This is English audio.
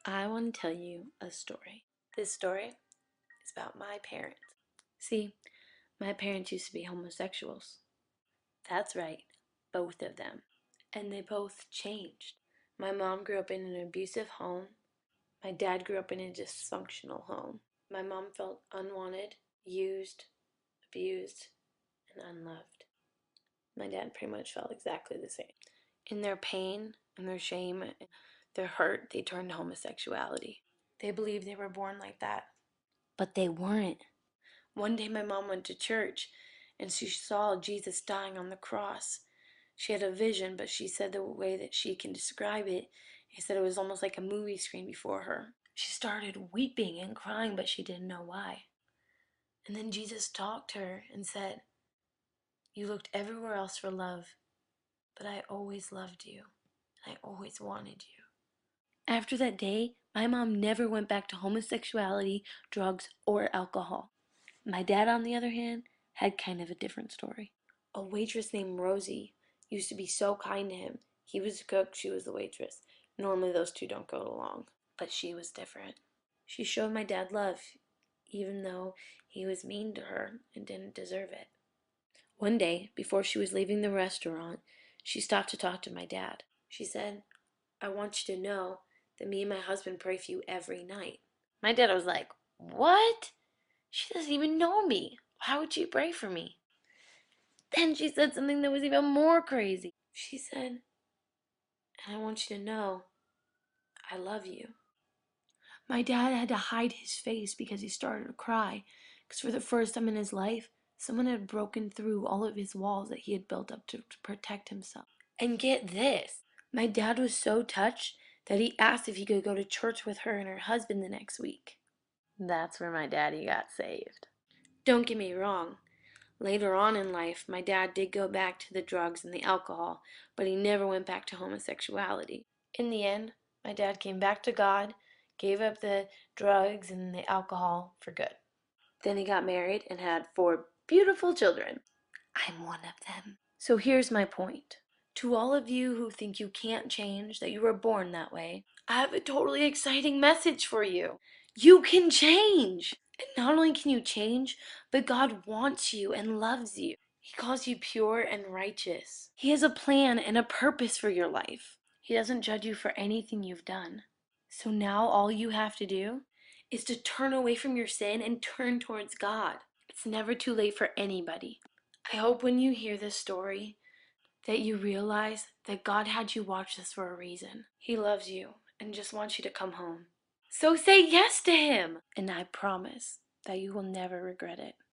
I want to tell you a story. This story is about my parents. See, my parents used to be homosexuals. That's right, both of them. And they both changed. My mom grew up in an abusive home. My dad grew up in a dysfunctional home. My mom felt unwanted, used, abused, and unloved. My dad pretty much felt exactly the same. In their pain and their shame, their hurt, they turned to homosexuality. They believed they were born like that, but they weren't. One day my mom went to church and she saw Jesus dying on the cross. She had a vision, but she said the way that she can describe it is that it was almost like a movie screen before her. She started weeping and crying, but she didn't know why. And then Jesus talked to her and said, "You looked everywhere else for love, but I always loved you. I always wanted you." After that day, my mom never went back to homosexuality, drugs, or alcohol. My dad, on the other hand, had kind of a different story. A waitress named Rosie used to be so kind to him. He was the cook, she was the waitress. Normally those two don't go along, but she was different. She showed my dad love, even though he was mean to her and didn't deserve it. One day, before she was leaving the restaurant, she stopped to talk to my dad. She said, "I want you to know that me and my husband pray for you every night." My dad was like, "What? She doesn't even know me. How would she pray for me?" Then she said something that was even more crazy. She said, "And I want you to know, I love you." My dad had to hide his face because he started to cry. Because for the first time in his life, someone had broken through all of his walls that he had built up to protect himself. And get this, my dad was so touched that he asked if he could go to church with her and her husband the next week. That's where my daddy got saved. Don't get me wrong. Later on in life, my dad did go back to the drugs and the alcohol, but he never went back to homosexuality. In the end, my dad came back to God, gave up the drugs and the alcohol for good. Then he got married and had 4 beautiful children. I'm one of them. So here's my point. To all of you who think you can't change, that you were born that way, I have a totally exciting message for you. You can change! And not only can you change, but God wants you and loves you. He calls you pure and righteous. He has a plan and a purpose for your life. He doesn't judge you for anything you've done. So now all you have to do is to turn away from your sin and turn towards God. It's never too late for anybody. I hope when you hear this story that you realize that God had you watch this for a reason. He loves you and just wants you to come home. So say yes to Him, and I promise that you will never regret it.